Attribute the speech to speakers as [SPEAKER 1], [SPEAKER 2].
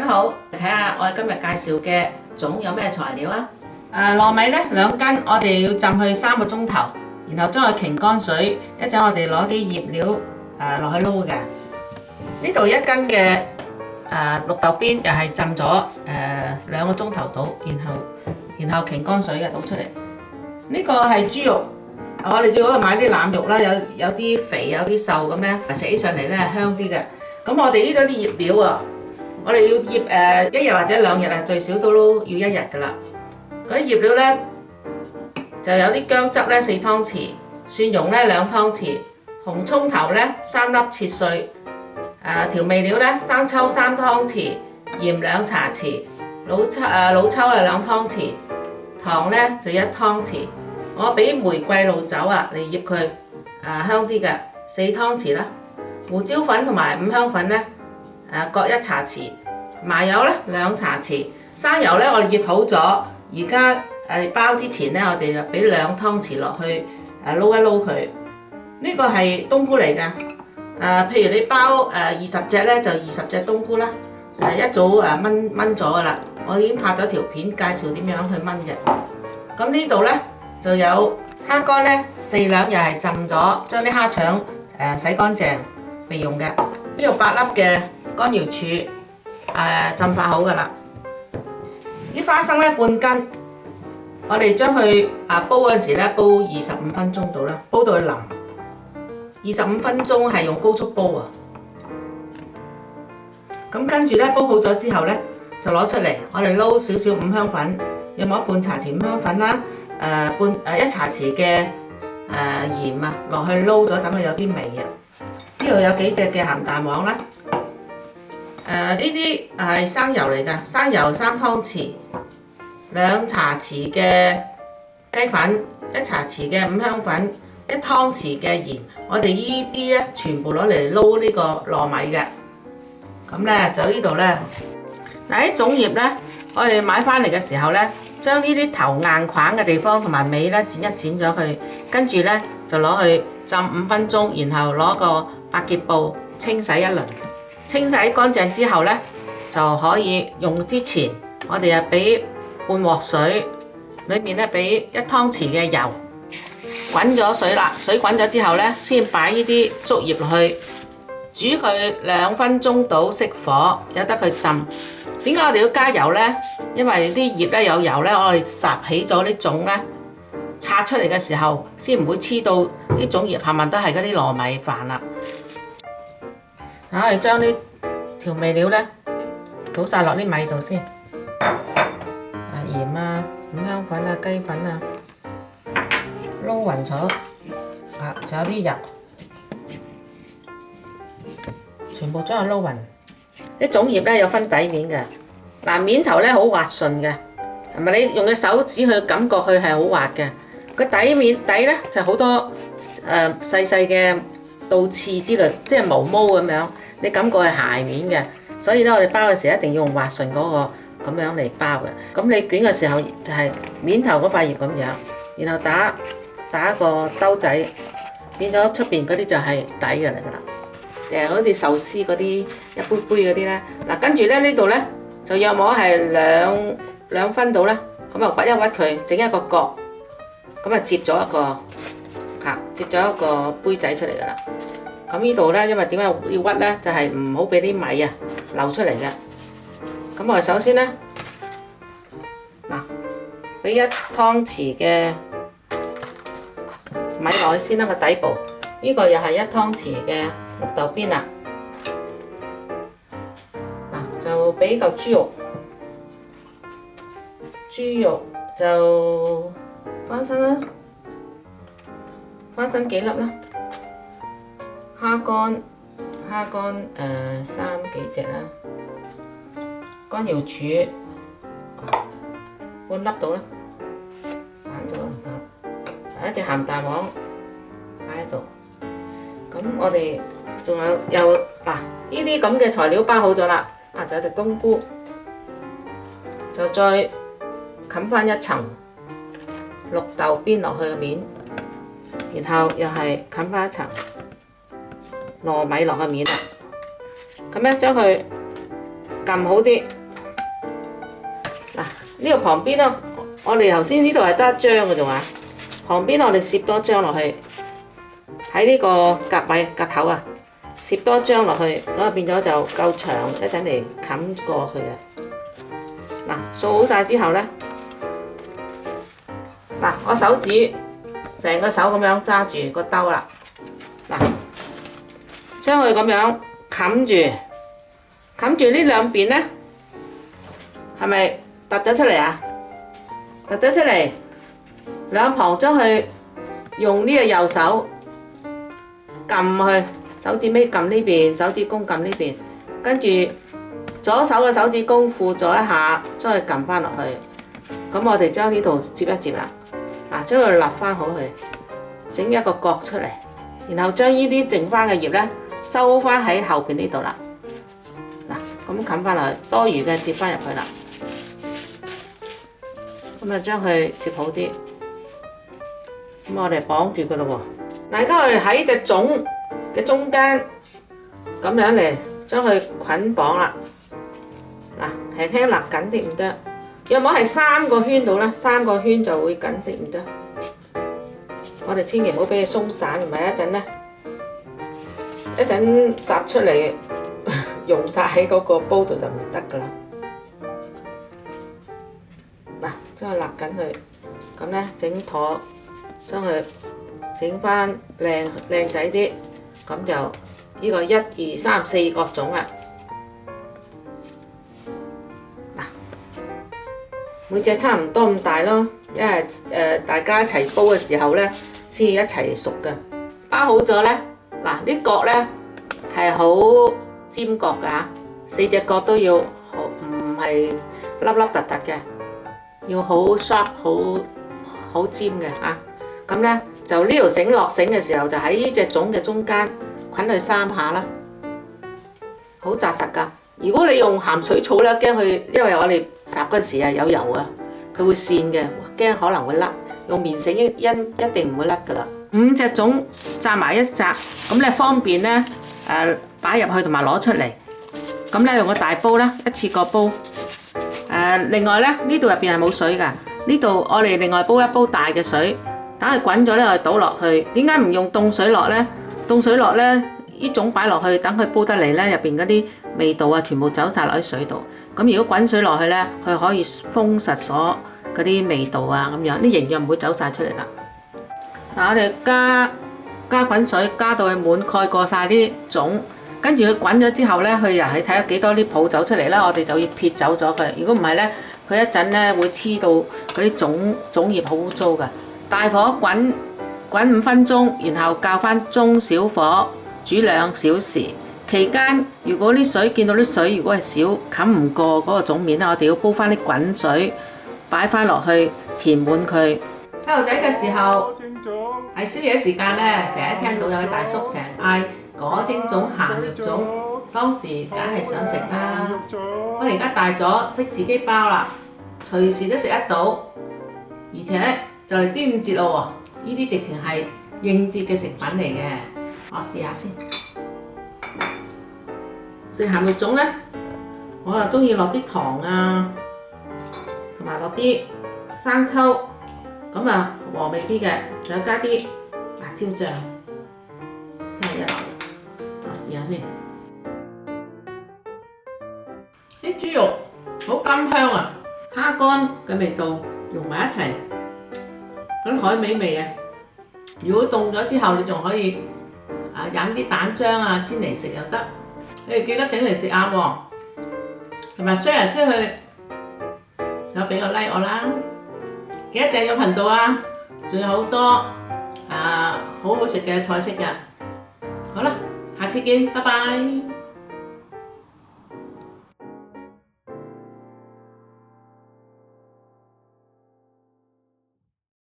[SPEAKER 1] 大家好，睇下我哋今日介紹嘅粽有咩材料啊？糯米咧2斤，我哋要浸去3個鐘頭，然後將佢擎乾水，一陣我哋攞啲醃料落去撈嘅。呢度1斤嘅綠豆邊又係浸咗2個鐘頭到，然後擎乾水嘅倒出嚟。呢個係豬肉，我哋最好買啲腩肉啦，有啲肥有啲瘦咁咧，食起上嚟咧香啲嘅。咁我哋呢度啲醃料啊，我哋要醃1日或者2日啊，最少都要1日噶啦。嗰啲醃料咧就有啲薑汁咧4湯匙，蒜蓉咧2湯匙，紅葱頭咧3粒切碎，調味料咧生抽3湯匙，鹽2茶匙，老抽2湯匙，糖咧就1湯匙。我俾玫瑰露酒嚟醃佢香啲嘅4湯匙啦。胡椒粉同埋五香粉咧各1茶匙，麻油咧2茶匙，生油咧我哋醃好咗，而家包之前咧我哋就俾2湯匙落去撈一撈佢。呢個係冬菇嚟㗎，譬如你包20隻咧就20隻冬菇啦，一早炆咗㗎啦，我已經拍咗條片介紹點樣去炆嘅。咁呢度咧就有蝦乾咧4兩，又係浸咗，將啲蝦腸洗乾淨備用嘅。呢度8粒嘅乾瑤柱浸發好㗎啦。啲花生咧半斤，我哋將佢煲嗰陣時咧煲25分鐘到啦，煲到佢腍。25分鐘係用高速煲啊。咁跟住咧煲好咗之後咧就攞出嚟，我哋撈少少五香粉，有冇半茶匙五香粉啦，1茶匙嘅鹽啊落去撈咗，等佢有啲味啊。呢度有幾隻嘅鹹蛋黃啦。呢啲係生油嚟㗎，生油3湯匙，2茶匙嘅雞粉，1茶匙嘅五香粉，1湯匙嘅鹽。我哋呢啲咧全部攞嚟撈呢個糯米嘅。咁咧就呢度咧，嗱啲粽葉咧，我哋買翻嚟嘅時候咧，將呢啲頭硬框嘅地方同埋尾咧剪一剪咗佢，跟住咧就攞去浸5分鐘，然後攞個百潔布清洗一輪。清洗乾淨之後咧，就可以用之前，我哋俾半鑊水，裏面咧俾1湯匙嘅油，滾咗水啦。水滾咗之後咧，先擺呢啲竹葉落去，煮佢2分鐘到，熄火，由得佢浸。點解我哋要加油咧？因為啲葉咧有油咧，我哋霎起咗啲粽咧，拆出嚟嘅時候，先唔會黐到啲粽葉下面都係嗰啲糯米飯啦。我哋將啲調味料咧倒晒落啲米度先，鹽啊、五香粉啊、雞粉啊，撈勻咗，仲有啲油，全部將佢撈勻。啲粽葉咧有分底面嘅，嗱面頭咧好滑順嘅，同埋你用嘅手指去感覺佢係好滑嘅。個底咧就好多細細嘅倒刺之類，即係毛毛咁樣，你感覺係鞋面嘅。所以咧我哋包嘅時候一定要用滑順嗰個咁樣嚟包嘅。咁你捲嘅時候就係面頭嗰塊葉咁樣，然後打個兜仔，變咗出邊嗰啲就係底嘅嚟㗎啦。好似壽司嗰啲一杯杯嗰啲咧，嗱跟住咧呢度咧就約摸係兩分到啦，咁啊屈一屈佢，整一個角，咁啊接咗一個杯仔出嚟㗎啦。咁呢度咧，因為點解要屈咧？就係唔好俾啲米流出嚟嘅。咁我哋首先咧，俾1湯匙嘅米落去先啦，個底部。呢個又係1湯匙嘅綠豆邊啦。就俾嚿豬肉就花生啦，花生幾粒啦。蝦乾3幾隻啦，乾瑤柱半粒到啦，散咗，一隻鹹蛋黃擺喺度。咁我哋仲有呢啲咁嘅材料包好咗啦，仲有隻冬菇，就再冚翻1層綠豆邊落去嘅面，然後又係冚翻1層糯米落去面啦。咁咧將佢撳好啲。嗱，呢個旁邊咧，我哋頭先呢度係得一張嘅啫嘛，旁邊我哋攝多張落去，喺呢個夾口啊，攝多張落去，咁啊變咗就夠長，一陣嚟冚過去嘅。嗱，掃好晒之後咧，嗱，我手指成個手咁樣揸住個兜啦，嗱，將佢咁樣冚住呢兩邊咧，係咪凸咗出嚟啊？凸咗出嚟，兩旁將佢用呢個右手撳去，手指尾撳呢邊，手指公撳呢邊，跟住左手嘅手指公輔助一下，將佢撳翻落去。咁我哋將呢度接一接啦，嗱，將佢立翻好佢，整一個角出嚟，然後將呢啲剩翻嘅葉咧收翻喺後邊呢度啦。嗱，咁冚翻落去，多餘嘅接翻入去啦。咁啊，將佢接好啲。咁我哋綁住佢咯喎。嗱，而家我哋喺隻種嘅中間咁樣嚟將佢捆綁啦。嗱，輕輕勒緊啲唔得，有冇係3個圈到啦？3個圈就會緊啲唔得。我哋千祈唔好俾佢鬆散，唔係一陣烚出嚟溶晒喺嗰個煲度就唔得噶啦。嗱，將佢勒緊佢，咁咧整妥，將佢整翻靚仔啲，咁就呢個1、2、3、4個種啦。嗱，每隻差唔多咁大咯，因為大家一齊煲嘅時候咧，先一齊熟嘅。包好咗咧，嗱，啲角咧係好尖角㗎，4隻角都要唔係粒粒突突嘅。要好 sharp 好尖嘅嚇，咁咧就呢條繩落繩嘅時候，就喺呢隻種嘅中間捆佢3下啦，好紮實㗎。如果你用鹹水草咧，驚佢，因為我哋烚嗰時啊有油啊，佢會跣嘅，驚可能會甩。用棉繩一定唔會甩㗎啦。5隻種紮埋一紮，咁咧方便咧擺入去同埋攞出嚟。咁咧用個大煲啦，一次過煲。另外咧，呢度入邊係冇水㗎，呢度我哋另外煲一煲大嘅水，等佢滾咗咧，我哋倒落去。點解唔用凍水落咧？凍水落咧，呢種擺落去，等佢煲得嚟咧，入邊嗰啲味道啊，全部走晒落啲水度。咁如果滾水落去咧，佢可以封實咗嗰啲味道啊，咁樣啲營養唔會走晒出嚟啦。嗱，我哋加滾水，加到佢滿蓋過晒啲種。跟住佢滾咗之後咧，佢又係睇下幾多啲泡走出嚟啦，我哋就要撇走咗佢。如果唔係咧，佢一陣咧會黐到嗰啲種葉好污糟㗎。大火滾5分鐘，然後較翻中小火煮2小時。期間如果啲水見到啲水如果係少，冚唔過嗰個種面咧，我哋要煲翻啲滾水擺翻落去填滿佢。細路仔嘅時候喺宵夜時間咧，成日聽到有位大叔成日嗌果蒸粽、鹹肉粽，當時梗係想食啦。我哋而家大咗，識自己包啦，隨時都食得到，而且就嚟端午節咯喎，呢啲直情係應節嘅食品嚟嘅。我試下先。食鹹肉粽咧，我就中意落啲糖啊，同埋落啲生抽，咁啊和味啲嘅，仲有加啲辣椒醬，真係一流。我試下先，啲豬肉好甘香啊，蝦乾嘅味道融埋一齊，嗰啲海味味啊！如果凍咗之後，你仲可以飲啲蛋漿啊煎嚟食又得。你哋記得整嚟食下喎，同埋 share 出去，就俾個 like 我啦，記得訂咗頻道啊！仲有好多好好食嘅菜式㗎。好啦，下次見，拜拜。